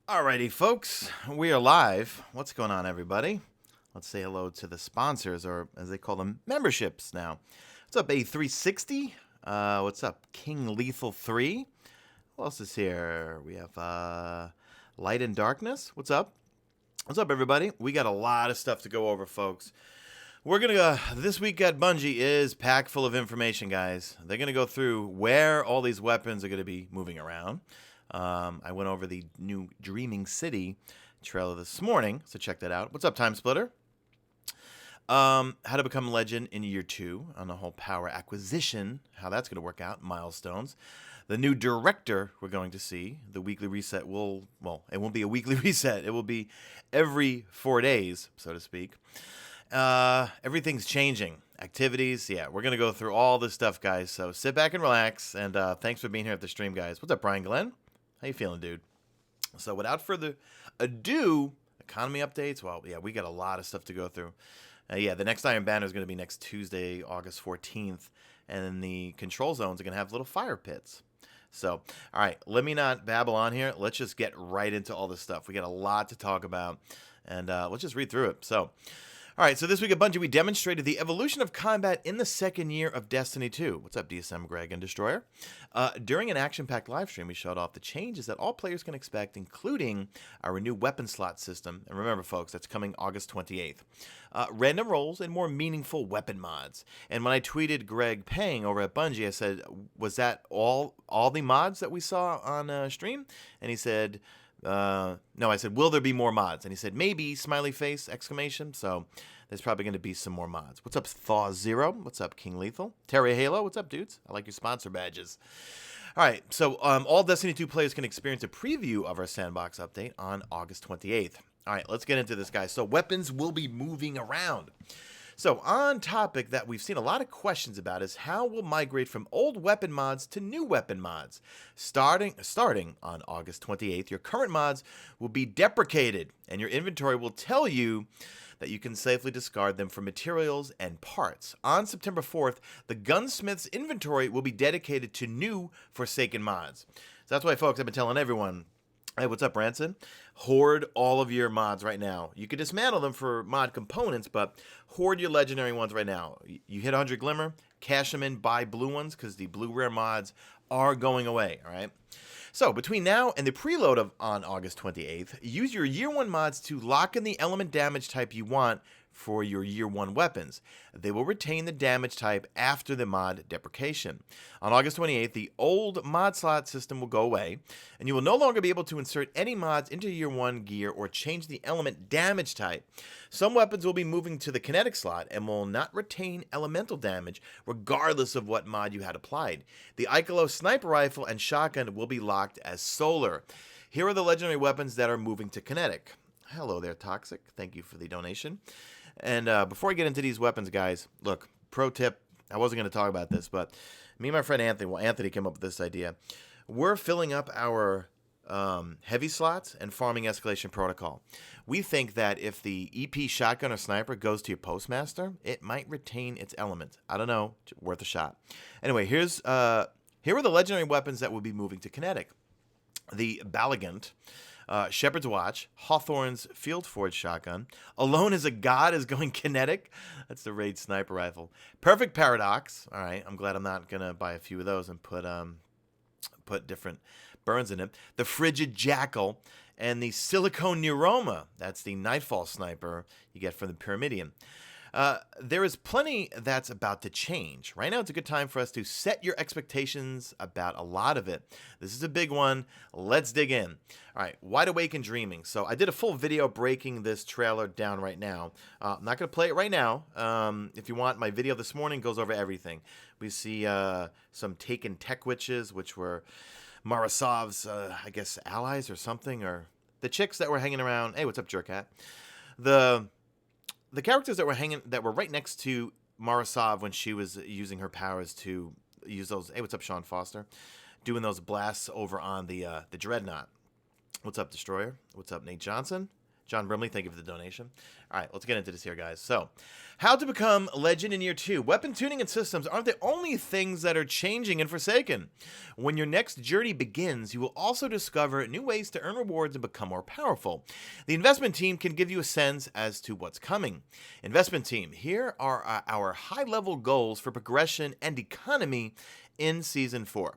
Alrighty, folks, we are live. What's going on, everybody? Let's say hello to the sponsors, or as they call them, memberships now. What's up, A360? What's up, King Lethal 3? Who else is here? We have Light and Darkness. What's up? What's up, everybody? We got a lot of stuff to go over, folks. We're going to go, this week at Bungie is packed full of information, guys. They're going to go through where all these weapons are going to be moving around. I went over the new Dreaming City trailer this morning, so check that out. What's up, Time Splitter? How to become a legend in year 2 on the whole power acquisition, how that's going to work out, milestones. The new director we're going to see, the weekly reset will, well, it won't be a weekly reset. It will be every 4 days, so to speak. Everything's changing. Activities, yeah, we're going to go through all this stuff, guys. So sit back and relax, and thanks for being here at the stream, guys. What's up, Brian Glenn? How you feeling, dude? So without further ado, economy updates. Well, yeah, we got a lot of stuff to go through. Yeah, the next Iron Banner is going to be next Tuesday, August 14th, and then the control zones are going to have little fire pits. So, all right, let me not babble on here. Let's just get right into all this stuff. We got a lot to talk about, and let's just read through it. So, all right, so this week at Bungie, we demonstrated the evolution of combat in the second year of Destiny 2. What's up, DSM, Greg, and Destroyer? During an action-packed live stream, we showed off the changes that all players can expect, including our new weapon slot system. And remember, folks, that's coming August 28th. Random rolls and more meaningful weapon mods. And when I tweeted Greg Pang over at Bungie, I said, was that all the mods that we saw on stream? And he said... no, I said, will there be more mods? And he said, maybe, smiley face, exclamation. So there's probably going to be some more mods. What's up, Thaw Zero? What's up, King Lethal? Terry Halo, what's up, dudes? I like your sponsor badges. All right, so all Destiny 2 players can experience a preview of our sandbox update on August 28th. All right, let's get into this, guys. So weapons will be moving around. So on topic that we've seen a lot of questions about is how we'll migrate from old weapon mods to new weapon mods. Starting on August 28th, your current mods will be deprecated, and your inventory will tell you that you can safely discard them for materials and parts. On September 4th, the Gunsmith's inventory will be dedicated to new Forsaken mods. So that's why, folks, I've been telling everyone, hey, what's up, Branson? Hoard all of your mods right now. You could dismantle them for mod components, but hoard your legendary ones right now. You hit 100 Glimmer, cash them in, buy blue ones, because the blue rare mods are going away, all right? So between now and the preload on August 28th, use your Year 1 mods to lock in the element damage type you want for your Year 1 weapons. They will retain the damage type after the mod deprecation. On August 28th, the old mod slot system will go away, and you will no longer be able to insert any mods into Year 1 gear or change the element damage type. Some weapons will be moving to the kinetic slot and will not retain elemental damage regardless of what mod you had applied. The Icolo sniper rifle and shotgun will be locked as solar. Here are the legendary weapons that are moving to kinetic. Hello there, Toxic. Thank you for the donation. And before I get into these weapons, guys, look, pro tip, I wasn't going to talk about this, but me and my friend Anthony, well, Anthony came up with this idea. We're filling up our heavy slots and farming escalation protocol. We think that if the EP shotgun or sniper goes to your postmaster, it might retain its element. I don't know, worth a shot. Anyway, here are the legendary weapons that will be moving to kinetic. The Balagant, Shepherd's Watch, Hawthorne's Field Forge Shotgun, Alone as a God is going kinetic. That's the Raid Sniper Rifle. Perfect Paradox. All right, I'm glad I'm not going to buy a few of those and put different burns in it. The Frigid Jackal and the Silicone Neuroma. That's the Nightfall Sniper you get from the Pyramidion. There is plenty that's about to change. Right now, it's a good time for us to set your expectations about a lot of it. This is a big one. Let's dig in. All right, Wide Awake and Dreaming. So I did a full video breaking this trailer down right now. I'm not going to play it right now. If you want, my video this morning goes over everything. We see some Taken Tech Witches, which were Marasov's, I guess, allies or something, or the chicks that were hanging around. Hey, what's up, Jerkat? The characters that were right next to Marasov when she was using her powers to use those. Hey, what's up, Sean Foster? Doing those blasts over on the Dreadnought. What's up, Destroyer? What's up, Nate Johnson? John Brimley, thank you for the donation. All right, let's get into this here, guys. So, how to become Legend in Year 2. Weapon tuning and systems aren't the only things that are changing in Forsaken. When your next journey begins, you will also discover new ways to earn rewards and become more powerful. The investment team can give you a sense as to what's coming. Investment team, here are our high-level goals for progression and economy in Season 4.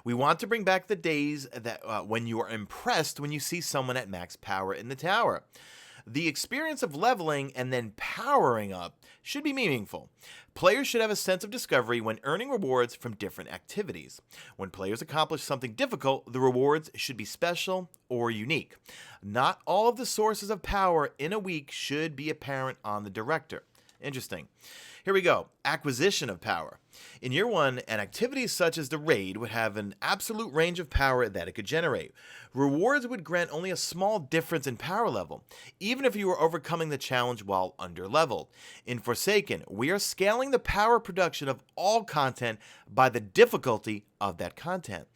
We want to bring back the days that when you are impressed when you see someone at max power in the tower. The experience of leveling and then powering up should be meaningful. Players should have a sense of discovery when earning rewards from different activities. When players accomplish something difficult, the rewards should be special or unique. Not all of the sources of power in a week should be apparent on the director. Interesting. Here we go. Acquisition of power. In Year 1, an activity such as the raid would have an absolute range of power that it could generate. Rewards would grant only a small difference in power level, even if you were overcoming the challenge while under-leveled. In Forsaken, we are scaling the power production of all content by the difficulty of that content.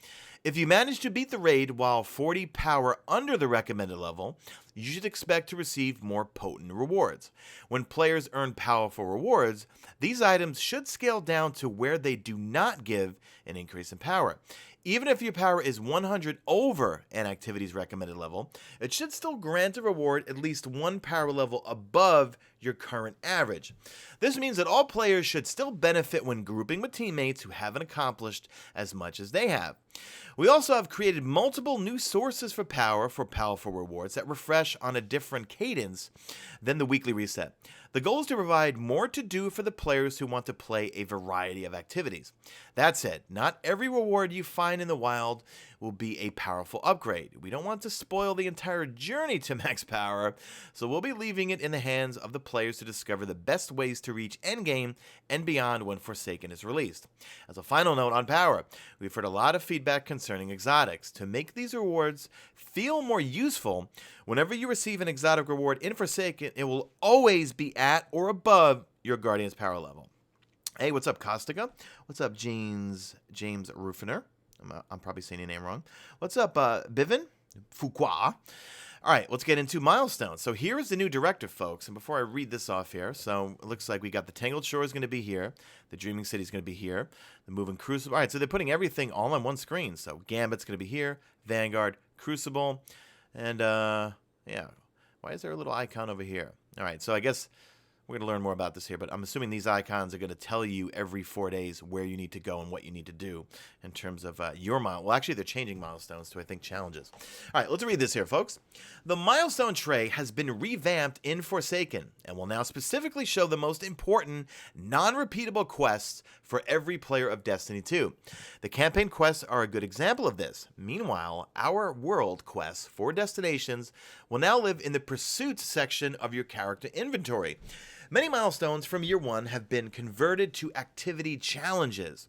If you manage to beat the raid while 40 power under the recommended level, you should expect to receive more potent rewards. When players earn powerful rewards, these items should scale down to where they do not give an increase in power. Even if your power is 100 over an activity's recommended level, it should still grant a reward at least one power level above your current average. This means that all players should still benefit when grouping with teammates who haven't accomplished as much as they have. We also have created multiple new sources for power for powerful rewards that refresh on a different cadence than the weekly reset. The goal is to provide more to do for the players who want to play a variety of activities. That said, not every reward you find in the wild will be a powerful upgrade. We don't want to spoil the entire journey to max power, so we'll be leaving it in the hands of the players to discover the best ways to reach endgame and beyond when Forsaken is released. As a final note on power, we've heard a lot of feedback concerning exotics. To make these rewards feel more useful, whenever you receive an exotic reward in Forsaken, it will always be at or above your Guardian's power level. Hey, what's up, Kostica? What's up, James Rufiner? I'm probably saying your name wrong. What's up, Bivin? Fuqua. All right, let's get into Milestones. So here is the new directive, folks. And before I read this off here, so it looks like we got the Tangled Shore is going to be here. The Dreaming City is going to be here. The Moving Crucible. All right, so they're putting everything all on one screen. So Gambit's going to be here. Vanguard, Crucible. And, yeah. Why is there a little icon over here? All right, so I guess we're going to learn more about this here, but I'm assuming these icons are going to tell you every 4 days where you need to go and what you need to do in terms of your milestone. Well, actually, they're changing milestones to, I think, challenges. All right, let's read this here, folks. The milestone tray has been revamped in Forsaken and will now specifically show the most important, non-repeatable quests for every player of Destiny 2. The campaign quests are a good example of this. Meanwhile, our world quests for destinations will now live in the pursuits section of your character inventory. Many milestones from Year 1 have been converted to activity challenges.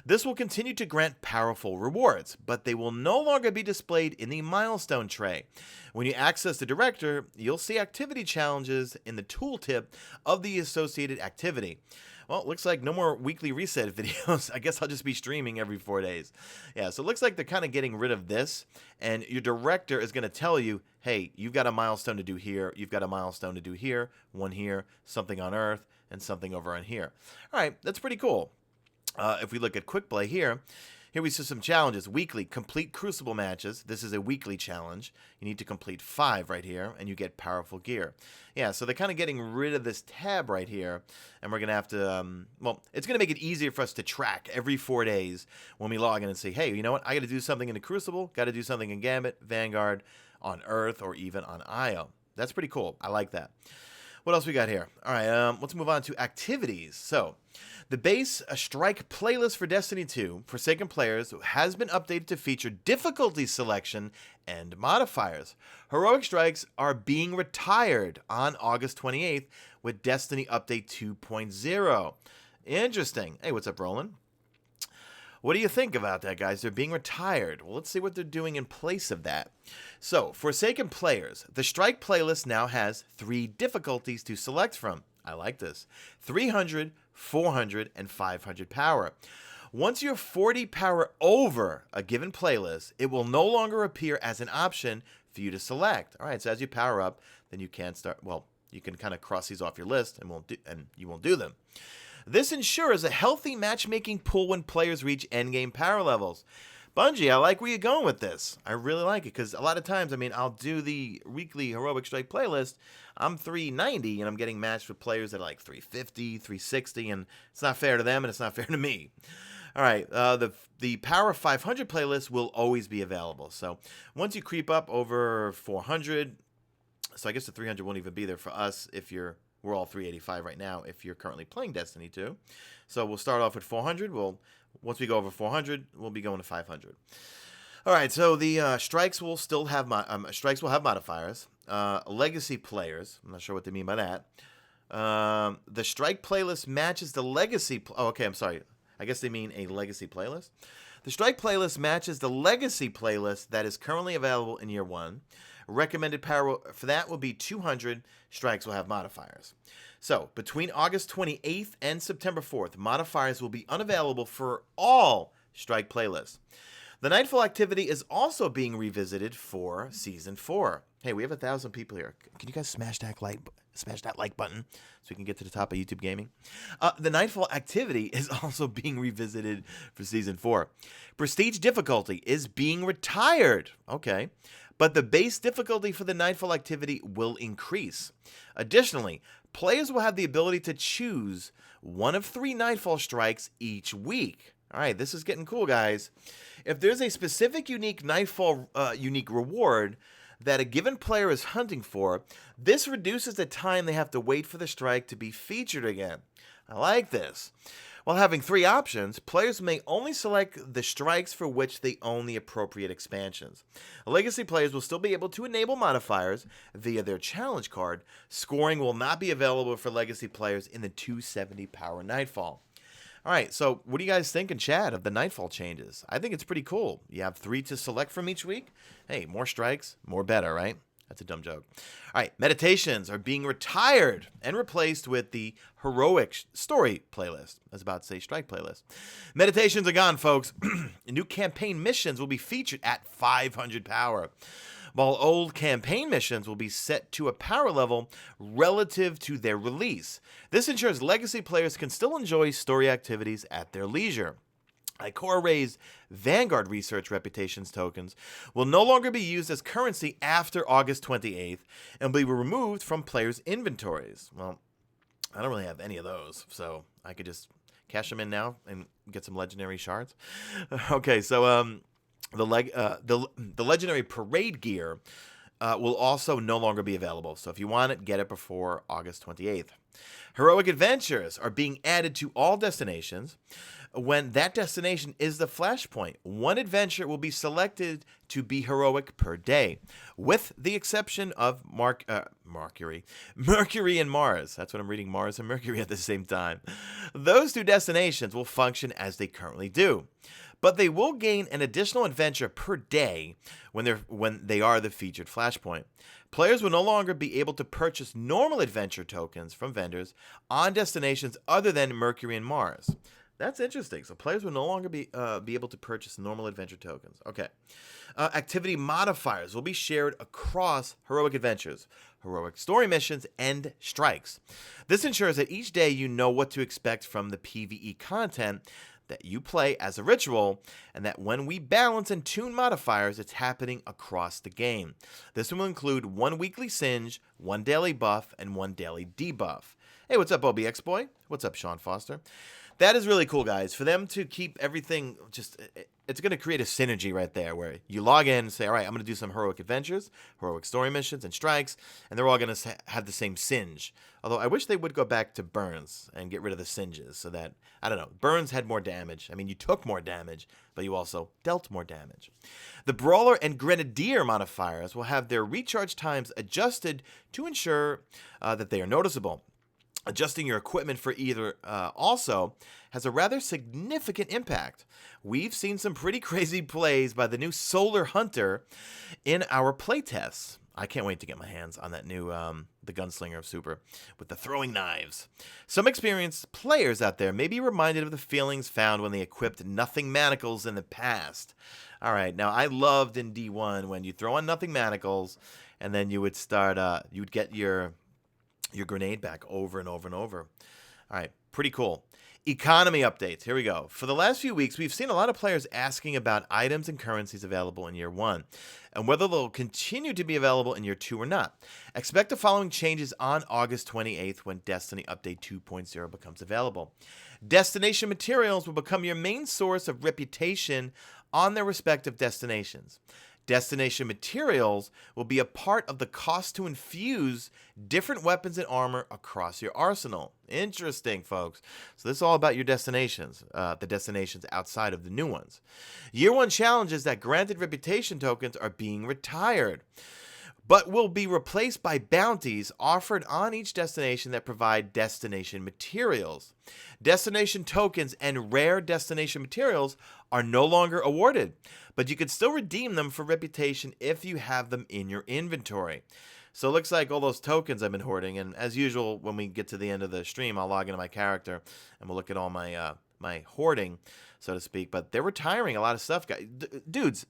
This will continue to grant powerful rewards, but they will no longer be displayed in the milestone tray. When you access the director, you'll see activity challenges in the tooltip of the associated activity. Well, it looks like no more weekly reset videos. I guess I'll just be streaming every 4 days. Yeah, so it looks like they're kind of getting rid of this, and your director is going to tell you, hey, you've got a milestone to do here, you've got a milestone to do here, one here, something on Earth, and something over on here. All right, that's pretty cool. If we look at Quick Play here we see some challenges. Weekly, complete Crucible matches. This is a weekly challenge. You need to complete 5 right here, and you get powerful gear. Yeah, so they're kind of getting rid of this tab right here, and we're going to have to, well, it's going to make it easier for us to track every 4 days when we log in and say, hey, you know what, I got to do something in the Crucible, got to do something in Gambit, Vanguard, on Earth, or even on Io. That's pretty cool. I like that. What else we got here? All right, let's move on to activities. So, the base strike playlist for Destiny 2 Forsaken players has been updated to feature difficulty selection and modifiers. Heroic strikes are being retired on August 28th with Destiny Update 2.0. Interesting. Hey, what's up, Roland? What do you think about that, guys? They're being retired. Well, let's see what they're doing in place of that. So, Forsaken players, the Strike playlist now has 3 difficulties to select from. I like this. 300, 400, and 500 power. Once you're 40 power over a given playlist, it will no longer appear as an option for you to select. All right, so as you power up, then you can start, well, you can kind of cross these off your list and you won't do them. This ensures a healthy matchmaking pool when players reach endgame power levels. Bungie, I like where you're going with this. I really like it because a lot of times, I mean, I'll do the weekly Heroic Strike playlist. I'm 390 and I'm getting matched with players that are like 350, 360, and it's not fair to them and it's not fair to me. All right, the Power 500 playlist will always be available. So once you creep up over 400, so I guess the 300 won't even be there for us if we're all 385 right now if you're currently playing Destiny 2. So we'll start off with 400. Once we go over 400, we'll be going to 500. All right, so the strikes will still have modifiers. Legacy players, I'm not sure what they mean by that. The strike playlist matches the legacy. I'm sorry. I guess they mean a legacy playlist. The strike playlist matches the legacy playlist that is currently available in year 1. Recommended power for that will be 200. Strikes will have modifiers. So, between August 28th and September 4th, modifiers will be unavailable for all strike playlists. The Nightfall activity is also being revisited for Season 4. Hey, we have 1,000 people here. Can you guys smash that like button so we can get to the top of YouTube Gaming? The Nightfall activity is also being revisited for Season 4. Prestige difficulty is being retired. Okay. But the base difficulty for the Nightfall activity will increase. Additionally, players will have the ability to choose one of 3 Nightfall strikes each week. All right, this is getting cool, guys. If there's a specific unique Nightfall unique reward that a given player is hunting for, this reduces the time they have to wait for the strike to be featured again. I like this. While having 3 options, players may only select the strikes for which they own the appropriate expansions. Legacy players will still be able to enable modifiers via their challenge card. Scoring will not be available for Legacy players in the 270 power Nightfall. All right, so what do you guys think in chat of the Nightfall changes? I think it's pretty cool. You have 3 to select from each week. Hey, more strikes, more better, right? That's a dumb joke. All right, meditations are being retired and replaced with the Heroic Story playlist. I was about to say strike playlist. Meditations are gone, folks. New campaign missions will be featured at 500 power, while old campaign missions will be set to a power level relative to their release. This ensures legacy players can still enjoy story activities at their leisure. Ikora-raised Vanguard Research Reputations tokens will no longer be used as currency after August 28th and will be removed from players' inventories. Well, I don't really have any of those, so I could just cash them in now and get some legendary shards. Okay, so the legendary parade gear will also no longer be available. So if you want it, get it before August 28th. Heroic adventures are being added to all destinations. When that destination is the flashpoint, one adventure will be selected to be heroic per day, with the exception of Mercury and Mars. That's what I'm reading, Mars and Mercury at the same time. Those 2 destinations will function as they currently do, but they will gain an additional adventure per day when they are the featured flashpoint. Players will no longer be able to purchase normal adventure tokens from vendors on destinations other than Mercury and Mars. That's interesting. So players will no longer be able to purchase normal adventure tokens. Okay. Activity modifiers will be shared across heroic adventures, heroic story missions, and strikes. This ensures that each day you know what to expect from the PvE content that you play as a ritual, and that when we balance and tune modifiers, it's happening across the game. This will include 1 weekly singe, 1 daily buff, and 1 daily debuff. Hey, what's up, OBX Boy? What's up, Sean Foster? That is really cool, guys. For them to keep everything just, it's going to create a synergy right there where you log in and say, all right, I'm going to do some heroic adventures, heroic story missions, and strikes, and they're all going to have the same singe. Although I wish they would go back to burns and get rid of the singes so that, I don't know, burns had more damage. I mean, you took more damage, but you also dealt more damage. The Brawler and Grenadier modifiers will have their recharge times adjusted to ensure that they are noticeable. Adjusting your equipment for either also has a rather significant impact. We've seen some pretty crazy plays by the new Solar Hunter in our playtests. I can't wait to get my hands on that new the Gunslinger of Super with the throwing knives. Some experienced players out there may be reminded of the feelings found when they equipped Nothing Manacles in the past. All right, now I loved in D1 when you throw on Nothing Manacles and then you would start, you'd get your your grenade back over and over and over. All right, pretty cool. Economy updates. Here we go. For the last few weeks, we've seen a lot of players asking about items and currencies available in Year 1, and whether they'll continue to be available in Year 2 or not. Expect the following changes on August 28th when Destiny Update 2.0 becomes available. Destination materials will become your main source of reputation on their respective destinations. Destination materials will be a part of the cost to infuse different weapons and armor across your arsenal. Interesting, folks. So this is all about your destinations, the destinations outside of the new ones. Year 1 challenges that granted reputation tokens are being retired, but will be replaced by bounties offered on each destination that provide destination materials. Destination tokens and rare destination materials are no longer awarded, but you can still redeem them for reputation if you have them in your inventory. So it looks like all those tokens I've been hoarding, and as usual, when we get to the end of the stream, I'll log into my character and we'll look at all my my hoarding, so to speak. But they're retiring a lot of stuff, guys. Dudes.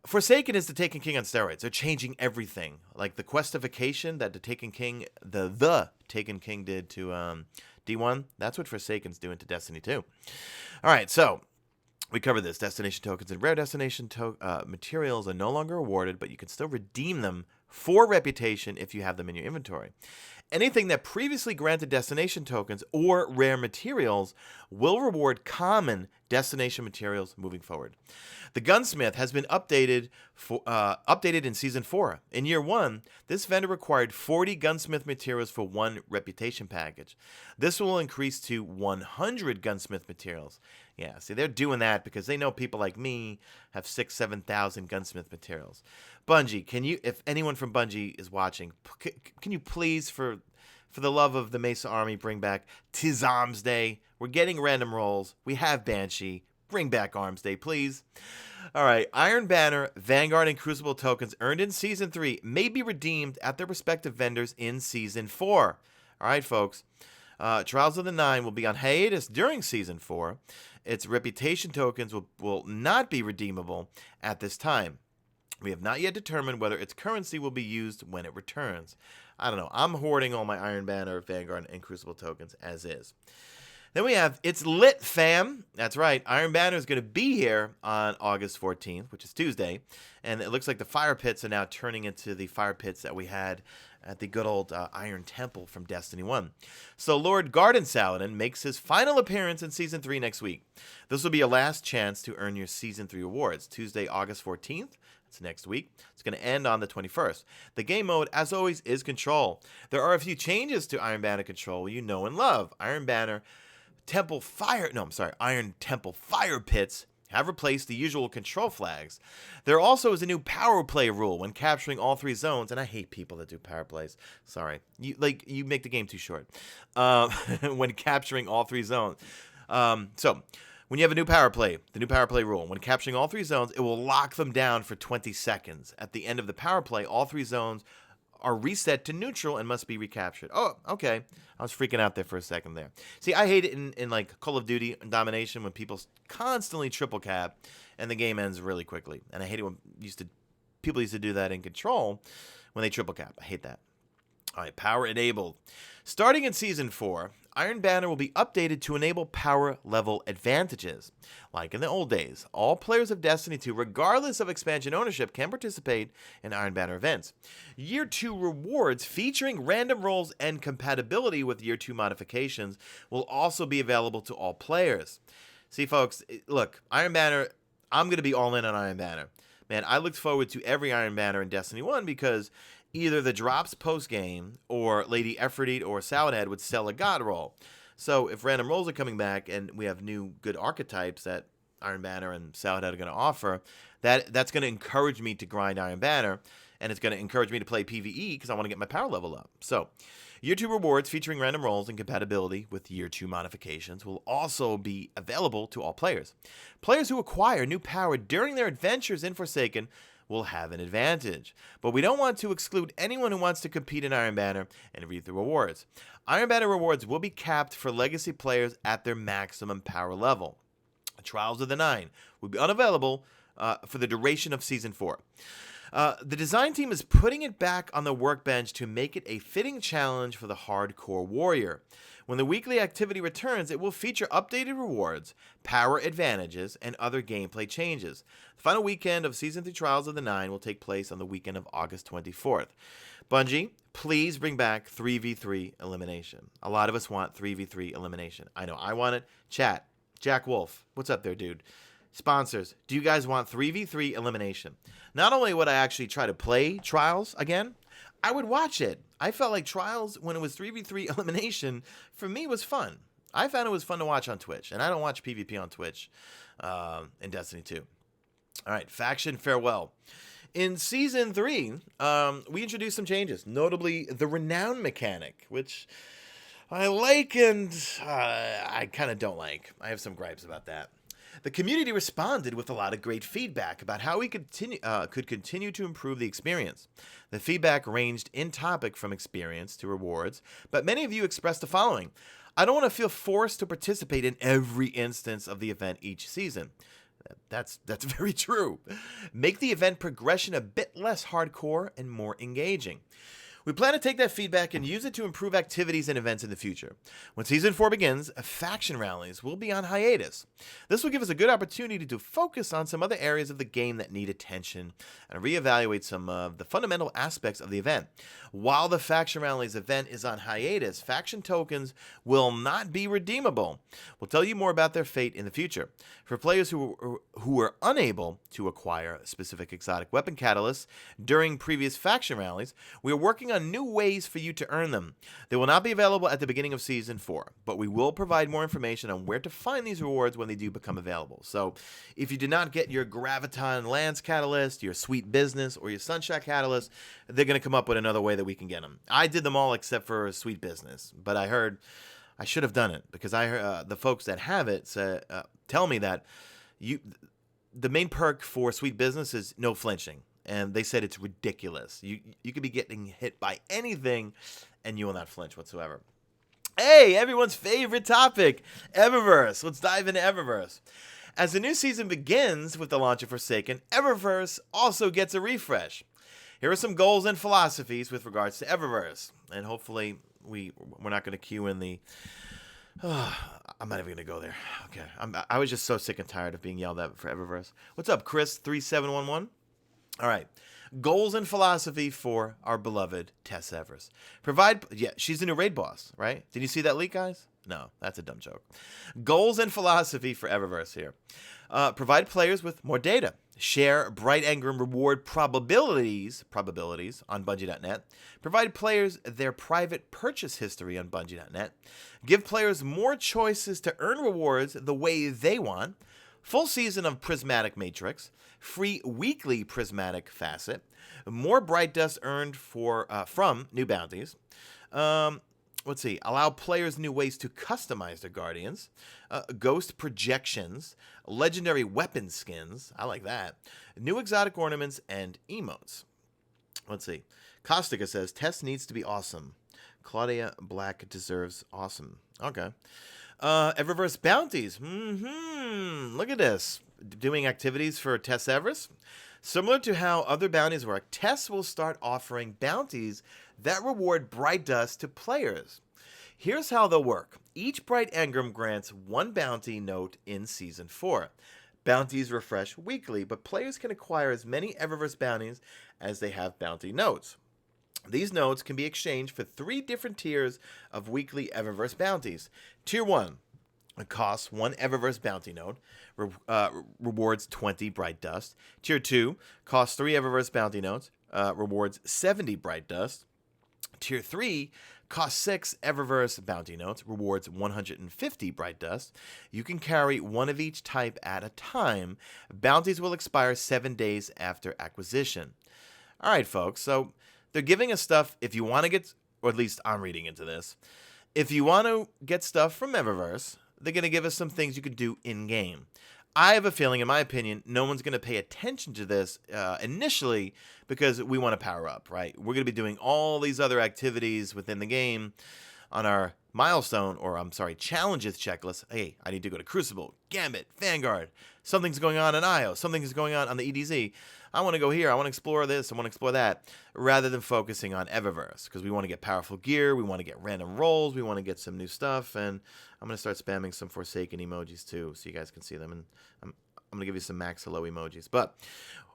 Forsaken is the Taken King on steroids. They're changing everything. Like the questification that the Taken King, the Taken King did to D1, that's what Forsaken's doing to Destiny 2. All right, so we covered this. Destination tokens and rare destination materials are no longer awarded, but you can still redeem them for reputation if you have them in your inventory. Anything that previously granted destination tokens or rare materials will reward common destination materials moving forward. The Gunsmith has been updated in Season 4. In Year 1, this vendor required 40 Gunsmith materials for one reputation package. This will increase to 100 Gunsmith materials. Yeah, see, they're doing that because they know people like me have 7,000 Gunsmith materials. Bungie, can you, if anyone from Bungie is watching, can you please, for the love of the Mesa Army, bring back 'Tis Arms Day? We're getting random rolls. We have Banshee. Bring back Arms Day, please. All right, Iron Banner, Vanguard, and Crucible tokens earned in Season 3 may be redeemed at their respective vendors in Season 4. All right, folks. Trials of the Nine will be on hiatus during Season 4. Its reputation tokens will not be redeemable at this time. We have not yet determined whether its currency will be used when it returns. I don't know. I'm hoarding all my Iron Banner, Vanguard, and Crucible tokens as is. Then we have It's Lit, fam. That's right. Iron Banner is going to be here on August 14th, which is Tuesday. And it looks like the fire pits are now turning into the fire pits that we had at the good old Iron Temple from Destiny 1. So Lord Garden Saladin makes his final appearance in Season 3 next week. This will be your last chance to earn your Season 3 rewards. Tuesday, August 14th. It's next week. It's going to end on the 21st. The game mode, as always, is Control. There are a few changes to Iron Banner Control you know and love. Iron Temple Fire Pits have replaced the usual control flags. There also is a new power play rule when capturing all 3 zones, and I hate people that do power plays. Sorry. You make the game too short. When capturing all 3 zones. So when you have a new power play, the new power play rule, when capturing all 3 zones, it will lock them down for 20 seconds. At the end of the power play, all 3 zones are reset to neutral and must be recaptured. Oh, okay. I was freaking out there for a second there. See, I hate it in like Call of Duty Domination when people constantly triple cap and the game ends really quickly. And I hate it when people used to do that in Control when they triple cap. I hate that. All right, power enabled. Starting in Season 4, Iron Banner will be updated to enable power level advantages. Like in the old days, all players of Destiny 2, regardless of expansion ownership, can participate in Iron Banner events. Year 2 rewards featuring random rolls and compatibility with Year 2 modifications will also be available to all players. See, folks, look, Iron Banner, I'm going to be all in on Iron Banner. Man, I looked forward to every Iron Banner in Destiny 1 because either the drops post-game or Lady Ephrodite or Saladhead would sell a god roll. So if random rolls are coming back and we have new good archetypes that Iron Banner and Saladhead are going to offer, that's going to encourage me to grind Iron Banner, and it's going to encourage me to play PvE because I want to get my power level up. So Year 2 rewards featuring random rolls and compatibility with Year 2 modifications will also be available to all players. Players who acquire new power during their adventures in Forsaken will have an advantage. But we don't want to exclude anyone who wants to compete in Iron Banner and reap the rewards. Iron Banner rewards will be capped for legacy players at their maximum power level. Trials of the Nine will be unavailable for the duration of Season 4. The design team is putting it back on the workbench to make it a fitting challenge for the hardcore warrior. When the weekly activity returns, it will feature updated rewards, power advantages, and other gameplay changes. The final weekend of Season 3 Trials of the Nine will take place on the weekend of August 24th. Bungie, please bring back 3v3 elimination. A lot of us want 3v3 elimination. I know I want it. Chat, Jack Wolf, what's up there, dude? Sponsors, do you guys want 3v3 elimination? Not only would I actually try to play Trials again, I would watch it. I felt like Trials, when it was 3v3 elimination, for me was fun. I found it was fun to watch on Twitch, and I don't watch PvP on Twitch in Destiny 2. All right, Faction Farewell. In Season 3, we introduced some changes, notably the Renown mechanic, which I like and I kind of don't like. I have some gripes about that. The community responded with a lot of great feedback about how we could continue to improve the experience. The feedback ranged in topic from experience to rewards, but many of you expressed the following. I don't want to feel forced to participate in every instance of the event each season. That's very true. Make the event progression a bit less hardcore and more engaging. We plan to take that feedback and use it to improve activities and events in the future. When Season 4 begins, faction rallies will be on hiatus. This will give us a good opportunity to focus on some other areas of the game that need attention and reevaluate some of the fundamental aspects of the event. While the faction rallies event is on hiatus, faction tokens will not be redeemable. We'll tell you more about their fate in the future. For players who were unable to acquire specific exotic weapon catalysts during previous faction rallies, we are working on new ways for you to earn them. They will not be available at the beginning of Season 4, but we will provide more information on where to find these rewards when they do become available. So, if you did not get your Graviton Lance Catalyst, your Sweet Business, or your Sunshot Catalyst, they're going to come up with another way that we can get them. I did them all except for Sweet Business, but I heard I should have done it because I heard the folks that have it tell me that the main perk for Sweet Business is no flinching. And they said it's ridiculous. You could be getting hit by anything, and you will not flinch whatsoever. Hey, everyone's favorite topic, Eververse. Let's dive into Eververse. As the new season begins with the launch of Forsaken, Eververse also gets a refresh. Here are some goals and philosophies with regards to Eververse. And hopefully we're not going to queue in the... I'm not even going to go there. Okay. I was just so sick and tired of being yelled at for Eververse. What's up, Chris3711? All right. Goals and philosophy for our beloved Tess Evers. She's the new raid boss, right? Did you see that leak, guys? No, that's a dumb joke. Goals and philosophy for Eververse here. Provide players with more data. Share Bright Engram reward probabilities on Bungie.net. Provide players their private purchase history on Bungie.net. Give players more choices to earn rewards the way they want. Full season of Prismatic Matrix, free weekly Prismatic Facet, more Bright Dust earned from new bounties. Let's see, allow players new ways to customize their Guardians, Ghost Projections, Legendary Weapon Skins, I like that, new exotic ornaments, and emotes. Let's see, Caustica says, Tess needs to be awesome. Claudia Black deserves awesome. Okay. Eververse bounties. Look at this. Doing activities for Tess Everest. Similar to how other bounties work, Tess will start offering bounties that reward Bright Dust to players. Here's how they'll work. Each Bright Engram grants one bounty note in Season 4. Bounties refresh weekly, but players can acquire as many Eververse bounties as they have bounty notes. These notes can be exchanged for 3 different tiers of weekly Eververse bounties. Tier 1 costs 1 Eververse bounty note, rewards 20 Bright Dust. Tier 2 costs 3 Eververse bounty notes, rewards 70 Bright Dust. Tier 3 costs 6 Eververse bounty notes, rewards 150 Bright Dust. You can carry one of each type at a time. Bounties will expire 7 days after acquisition. All right, folks, so they're giving us stuff if you want to get, or at least I'm reading into this, if you want to get stuff from Eververse, they're going to give us some things you can do in-game. I have a feeling, in my opinion, no one's going to pay attention to this initially because we want to power up, right? We're going to be doing all these other activities within the game on our milestone, or I'm sorry, challenges checklist. Hey, I need to go to Crucible, Gambit, Vanguard. Something's going on in IO. Something's going on the EDZ. I want to go here. I want to explore this. I want to explore that, rather than focusing on Eververse, because we want to get powerful gear. We want to get random rolls. We want to get some new stuff. And I'm going to start spamming some Forsaken emojis too, so you guys can see them. And I'm going to give you some max hello emojis. But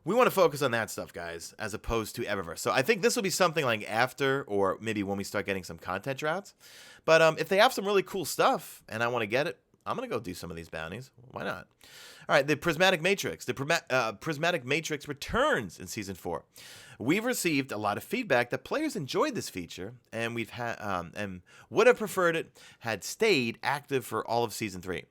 we want to focus on that stuff, guys, as opposed to Eververse. So I think this will be something like after, or maybe when we start getting some content droughts. But if they have some really cool stuff and I want to get it, I'm going to go do some of these bounties. Why not? All right, the Prismatic Matrix. The Prismatic Matrix returns in Season 4. We've received a lot of feedback that players enjoyed this feature, and we've had and would have preferred it had stayed active for all of Season 3.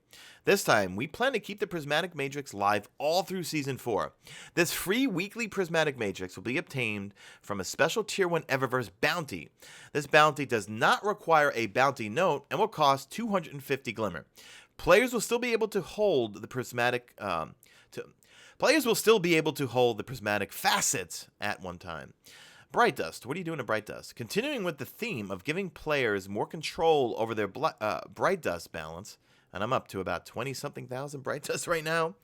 This time, we plan to keep the Prismatic Matrix live all through Season 4. This free weekly Prismatic Matrix will be obtained from a special Tier 1 Eververse bounty. This bounty does not require a bounty note and will cost 250 Glimmer. Players will still be able to hold the prismatic facets at one time. Bright Dust. What are you doing to Bright Dust? Continuing with the theme of giving players more control over their Bright Dust balance, and I'm up to about 20-something thousand Bright Dust right now.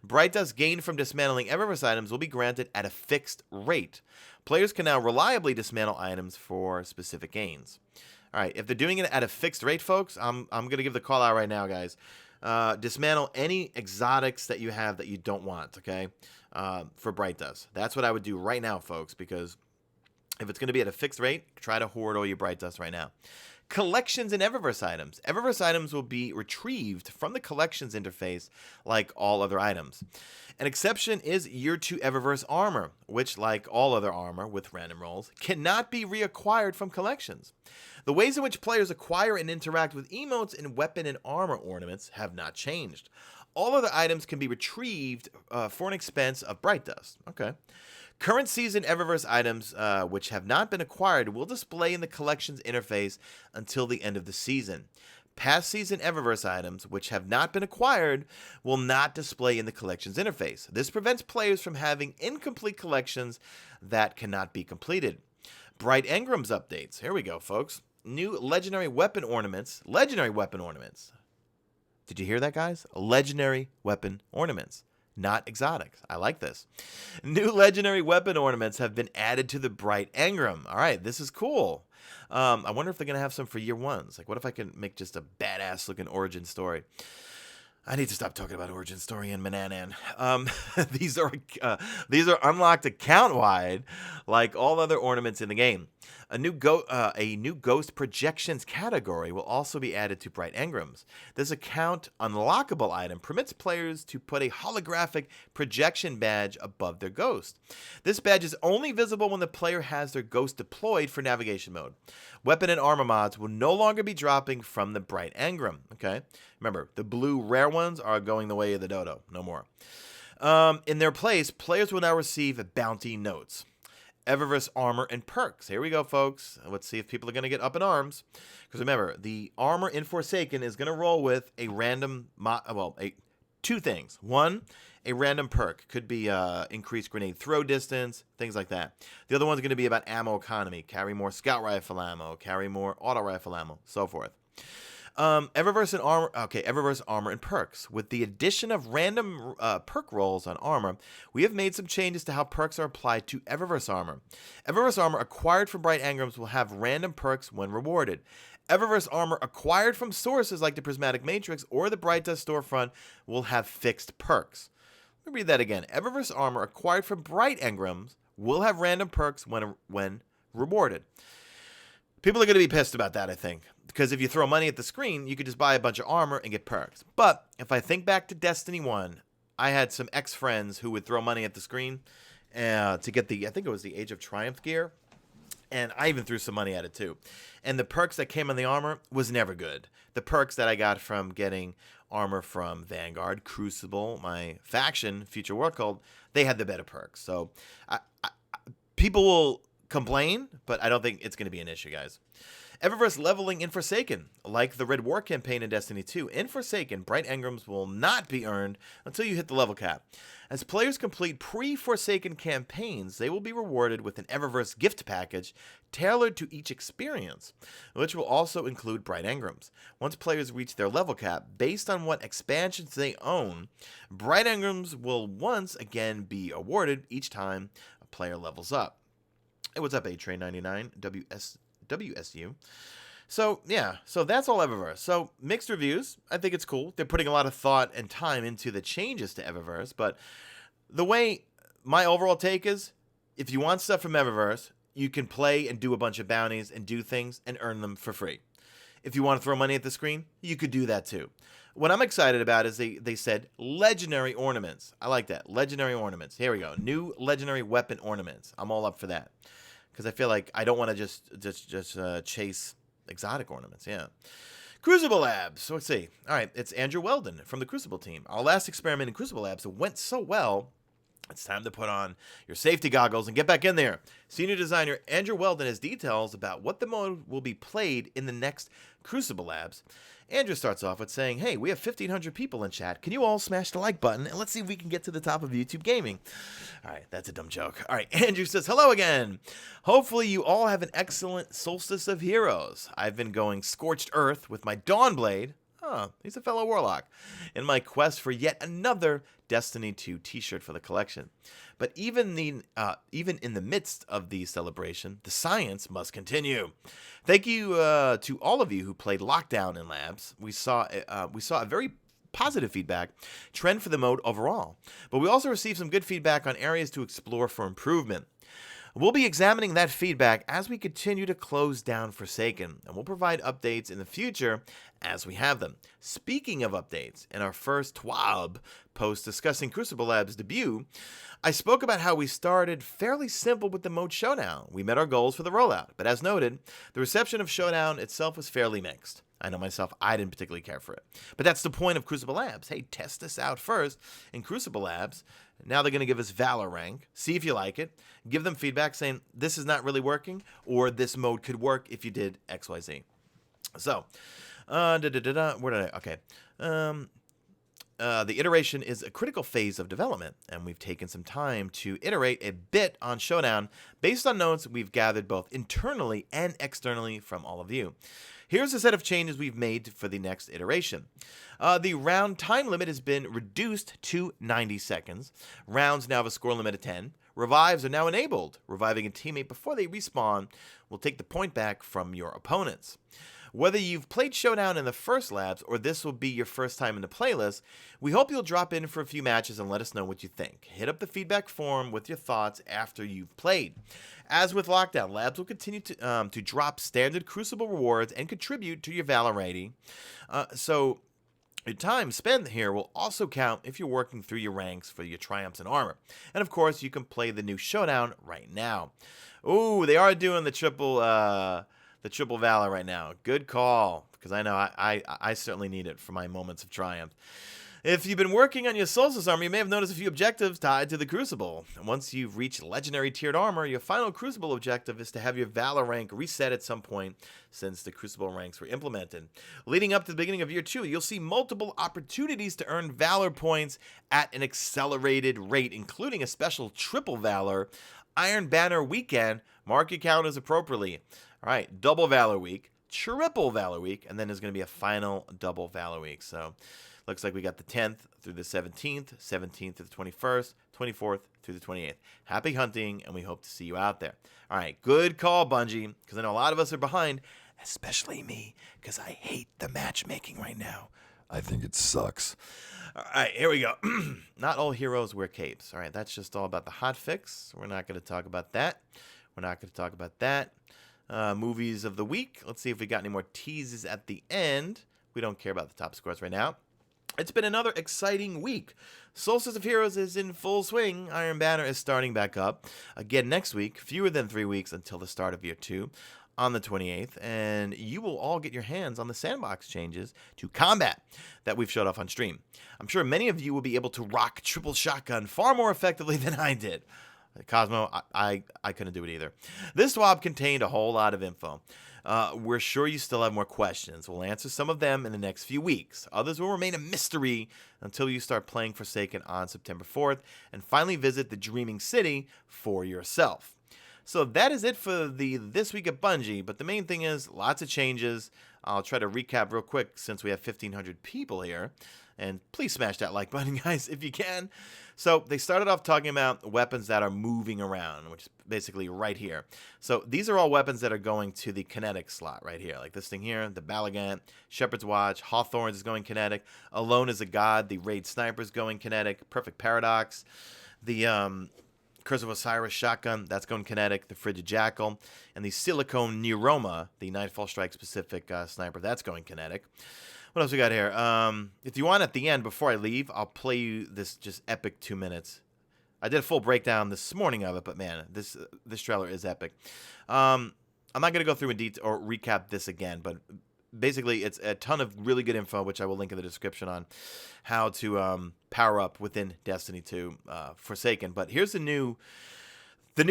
Bright Dust gained from dismantling Eververse items will be granted at a fixed rate. Players can now reliably dismantle items for specific gains. All right, if they're doing it at a fixed rate, folks, I'm going to give the call out right now, guys. Dismantle any exotics that you have that you don't want, okay, for Bright Dust. That's what I would do right now, folks, because if it's going to be at a fixed rate, try to hoard all your Bright Dust right now. Collections and Eververse items. Eververse items will be retrieved from the Collections interface like all other items. An exception is Year 2 Eververse armor, which, like all other armor with random rolls, cannot be reacquired from Collections. The ways in which players acquire and interact with emotes in weapon and armor ornaments have not changed. All other items can be retrieved for an expense of Bright Dust. Okay. Current season Eververse items, which have not been acquired, will display in the Collections interface until the end of the season. Past season Eververse items, which have not been acquired, will not display in the Collections interface. This prevents players from having incomplete collections that cannot be completed. Bright Engrams updates. Here we go, folks. New legendary weapon ornaments. Legendary weapon ornaments. Did you hear that, guys? Legendary weapon ornaments. Not exotics. I like this. New legendary weapon ornaments have been added to the Bright Engram. All right, this is cool. I wonder if they're going to have some for year ones. Like, what if I can make just a badass looking origin story? I need to stop talking about origin story and Mananan. These are unlocked account wide, like all other ornaments in the game. A new ghost projections category will also be added to Bright Engrams. This account unlockable item permits players to put a holographic projection badge above their ghost. This badge is only visible when the player has their ghost deployed for navigation mode. Weapon and armor mods will no longer be dropping from the Bright Engram. Okay, remember the blue rare ones are going the way of the dodo. No more. In their place, players will now receive bounty notes. Eververse armor and perks. Here we go, folks. Let's see if people are going to get up in arms. Because remember, the armor in Forsaken is going to roll with a random, two things. One, a random perk. Could be increased grenade throw distance, things like that. The other one's going to be about ammo economy. Carry more scout rifle ammo, carry more auto rifle ammo, so forth. Eververse armor and perks. With the addition of random perk rolls on armor, we have made some changes to how perks are applied to Eververse armor. Eververse armor acquired from Bright Engrams will have random perks when rewarded. Eververse armor acquired from sources like the Prismatic Matrix or the Bright Dust storefront will have fixed perks. Let me read that again. Eververse armor acquired from Bright Engrams will have random perks when rewarded. People are going to be pissed about that, I think. Because if you throw money at the screen, you could just buy a bunch of armor and get perks. But if I think back to Destiny 1, I had some ex-friends who would throw money at the screen to get I think it was the Age of Triumph gear. And I even threw some money at it too. And the perks that came on the armor was never good. The perks that I got from getting armor from Vanguard, Crucible, my faction, Future War Cult, they had the better perks. So people will complain, but I don't think it's going to be an issue, guys. Eververse leveling in Forsaken. Like the Red War campaign in Destiny 2, in Forsaken, Bright Engrams will not be earned until you hit the level cap. As players complete pre-Forsaken campaigns, they will be rewarded with an Eververse gift package tailored to each experience, which will also include Bright Engrams. Once players reach their level cap, based on what expansions they own, Bright Engrams will once again be awarded each time a player levels up. Hey, what's up, A-Train99, WSU? So, yeah, so that's all Eververse. So, mixed reviews. I think it's cool. They're putting a lot of thought and time into the changes to Eververse, but the way my overall take is, if you want stuff from Eververse, you can play and do a bunch of bounties and do things and earn them for free. If you want to throw money at the screen, you could do that too. What I'm excited about is they said legendary ornaments. I like that. Legendary ornaments. Here we go. New legendary weapon ornaments. I'm all up for that. Because I feel like I don't want to just chase exotic ornaments, yeah. Crucible Labs. So let's see. All right, it's Andrew Weldon from the Crucible team. Our last experiment in Crucible Labs went so well, it's time to put on your safety goggles and get back in there. Senior designer Andrew Weldon has details about what the mode will be played in the next Crucible Labs. Andrew starts off with saying, hey, we have 1,500 people in chat. Can you all smash the like button? And let's see if we can get to the top of YouTube gaming. All right, that's a dumb joke. All right, Andrew says, hello again. Hopefully you all have an excellent Solstice of Heroes. I've been going Scorched Earth with my Dawnblade. Oh, he's a fellow Warlock. In my quest for yet another Destiny 2 t-shirt for the collection. But even in the midst of the celebration, the science must continue. Thank you to all of you who played Lockdown in Labs. We saw a very positive feedback trend for the mode overall, but we also received some good feedback on areas to explore for improvement. We'll be examining that feedback as we continue to close down Forsaken, and we'll provide updates in the future as we have them. Speaking of updates, in our first TWAB post discussing Crucible Labs' debut, I spoke about how we started fairly simple with the mode Showdown. We met our goals for the rollout, but as noted, the reception of Showdown itself was fairly mixed. I know myself, I didn't particularly care for it. But that's the point of Crucible Labs. Hey, test this out first in Crucible Labs. Now they're going to give us Valor rank. See if you like it. Give them feedback saying this is not really working, or this mode could work if you did XYZ. So, where did I? Okay. The iteration is a critical phase of development, and we've taken some time to iterate a bit on Showdown based on notes we've gathered both internally and externally from all of you. Here's a set of changes we've made for the next iteration. The round time limit has been reduced to 90 seconds. Rounds now have a score limit of 10. Revives are now enabled. Reviving a teammate before they respawn will take the point back from your opponents. Whether you've played Showdown in the first labs or this will be your first time in the playlist, we hope you'll drop in for a few matches and let us know what you think. Hit up the feedback forum with your thoughts after you've played. As with Lockdown, labs will continue to drop standard Crucible rewards and contribute to your Valor rating. So your time spent here will also count if you're working through your ranks for your triumphs and armor. And of course, you can play the new Showdown right now. Ooh, they are doing the triple Valor right now. Good call, because I know I certainly need it for my moments of triumph. If you've been working on your Solstice armor, you may have noticed a few objectives tied to the Crucible. Once you've reached legendary tiered armor, your final Crucible objective is to have your Valor rank reset at some point since the Crucible ranks were implemented. Leading up to the beginning of Year 2, you'll see multiple opportunities to earn Valor points at an accelerated rate, including a special triple Valor Iron Banner weekend. Mark your calendars appropriately. All right, double Valor week, triple Valor week, and then there's going to be a final double Valor week. So looks like we got the 10th through the 17th, 17th to the 21st, 24th through the 28th. Happy hunting, and we hope to see you out there. All right, good call, Bungie, because I know a lot of us are behind, especially me, because I hate the matchmaking right now. I think it sucks. All right, here we go. Not all heroes wear capes. All right, that's just all about the hot fix. We're not going to talk about that. Movies of the week. Let's see if we got any more teases at the end. We don't care about the top scores right now. It's been another exciting week. Solstice of Heroes is in full swing. Iron Banner is starting back up again next week. Fewer than 3 weeks until the start of Year 2 on the 28th. And you will all get your hands on the sandbox changes to combat that we've showed off on stream. I'm sure many of you will be able to rock triple shotgun far more effectively than I did. Cosmo, I couldn't do it either. This swap contained a whole lot of info. We're sure you still have more questions. We'll answer some of them in the next few weeks. Others will remain a mystery until you start playing Forsaken on September 4th and finally visit the Dreaming City for yourself. So that is it for This Week at Bungie, but the main thing is lots of changes. I'll try to recap real quick since we have 1,500 people here. And please smash that like button, guys, if you can. So they started off talking about weapons that are moving around, which is basically right here. So these are all weapons that are going to the kinetic slot right here. Like this thing here, the Balagant, Shepherd's Watch, Hawthorns is going kinetic. Alone is a God, the Raid Sniper is going kinetic. Perfect Paradox. The Curse of Osiris shotgun, that's going kinetic. The Frigid Jackal. And the Silicone Neuroma, the Nightfall Strike specific sniper, that's going kinetic. What else we got here? If you want, at the end, before I leave, I'll play you this just epic 2 minutes. I did a full breakdown this morning of it, but man, this trailer is epic. I'm not going to go through in detail or recap this again, but basically it's a ton of really good info, which I will link in the description on how to power up within Destiny 2 Forsaken. But here's the new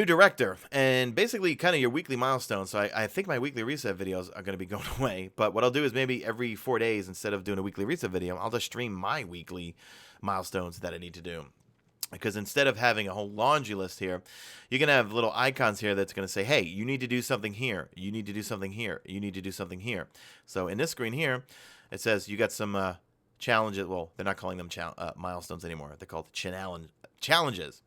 director, and basically kind of your weekly milestones. So I think my weekly reset videos are going to be going away, but what I'll do is maybe every 4 days, instead of doing a weekly reset video, I'll just stream my weekly milestones that I need to do. Because instead of having a whole laundry list here, you're going to have little icons here that's going to say, hey, you need to do something here, you need to do something here, you need to do something here. So in this screen here, it says you got some challenges. Well, they're not calling them milestones anymore. They're called challenges.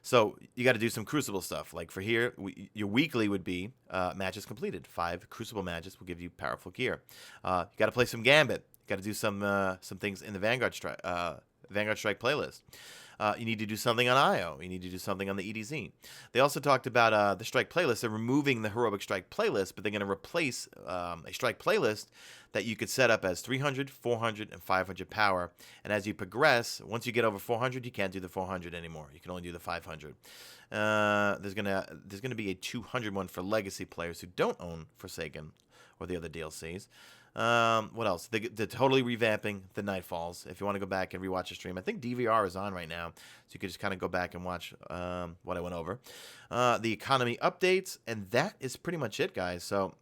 So you got to do some Crucible stuff. Like for here, your weekly would be matches completed. 5 Crucible matches will give you powerful gear. You got to play some Gambit. You got to do some things in the Vanguard Strike playlist. You need to do something on IO. You need to do something on the EDZ. They also talked about the Strike playlist. They're removing the Heroic Strike playlist, but they're going to replace a Strike playlist that you could set up as 300, 400, and 500 power. And as you progress, once you get over 400, you can't do the 400 anymore. You can only do the 500. There's gonna be a 200 one for Legacy players who don't own Forsaken or the other DLCs. What else? They're totally revamping the Nightfalls. If you want to go back and rewatch the stream, I think DVR is on right now, so you can just kind of go back and watch what I went over. The economy updates, and that is pretty much it, guys. So,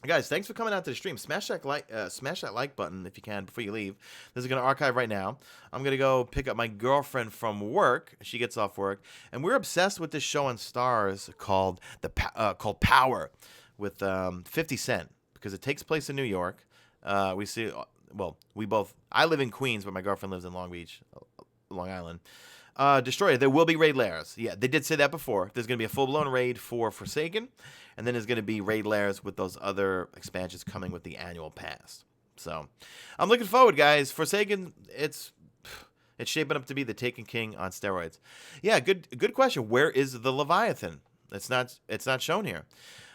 guys, thanks for coming out to the stream. Smash that like button if you can before you leave. This is going to archive right now. I'm going to go pick up my girlfriend from work. She gets off work, and we're obsessed with this show on Stars called Power with 50 Cent, because it takes place in New York. We see, well, I live in Queens, but my girlfriend lives in Long Beach, Long Island. Destroyer, there will be raid lairs. Yeah, they did say that before. There's going to be a full-blown raid for Forsaken, and then there's going to be raid lairs with those other expansions coming with the annual pass. So, I'm looking forward, guys. Forsaken, it's shaping up to be the Taken King on steroids. Yeah, good question. Where is the Leviathan? It's not shown here.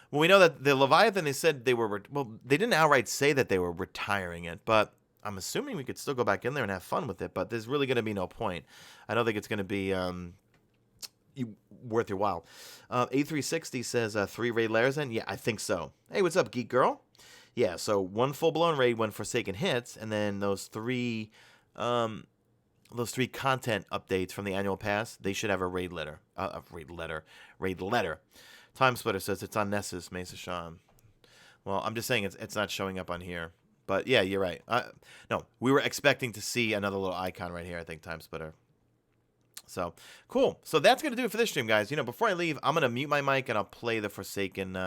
Well, we know that the Leviathan, they said they were, they didn't outright say that they were retiring it, but I'm assuming we could still go back in there and have fun with it, but there's really going to be no point. I don't think it's going to be worth your while. A360 says 3 raid lairs in? Yeah, I think so. Hey, what's up, Geek Girl? Yeah, so 1 full-blown raid when Forsaken hits, and then those 3 content updates from the annual pass, they should have a raid letter. Raid letter. Time Splitter says it's on Nessus, Mesa Sean. Well, I'm just saying it's not showing up on here. But yeah, you're right. No, we were expecting to see another little icon right here, I think, Time Splitter. So, cool. So that's going to do it for this stream, guys. You know, before I leave, I'm going to mute my mic and I'll play the Forsaken,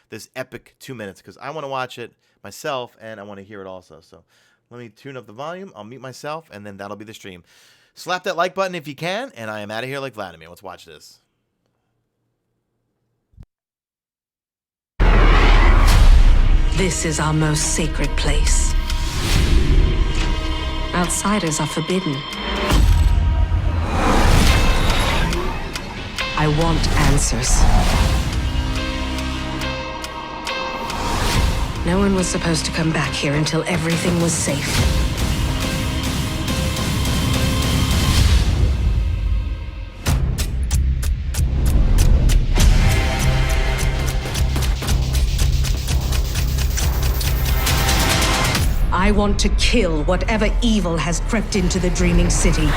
this epic 2 minutes, because I want to watch it myself and I want to hear it also. So let me tune up the volume. I'll mute myself and then that'll be the stream. Slap that like button if you can, and I am out of here like Vladimir. Let's watch this. This is our most sacred place. Outsiders are forbidden. I want answers. No one was supposed to come back here until everything was safe. I want to kill whatever evil has crept into the Dreaming City.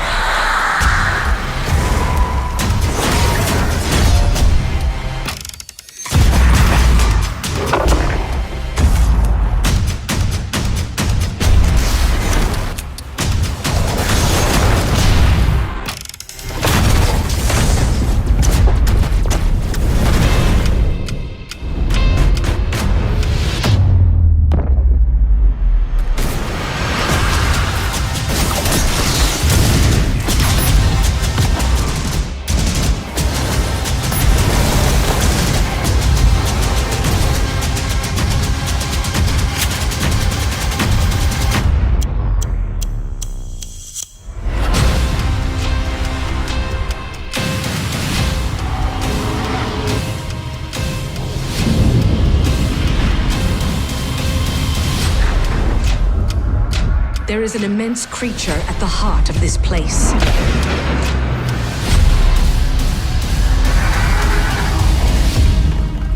There is an immense creature at the heart of this place.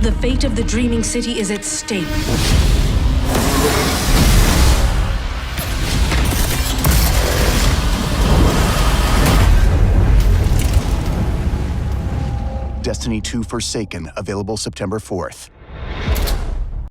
The fate of the Dreaming City is at stake. Destiny 2 Forsaken, available September 4th.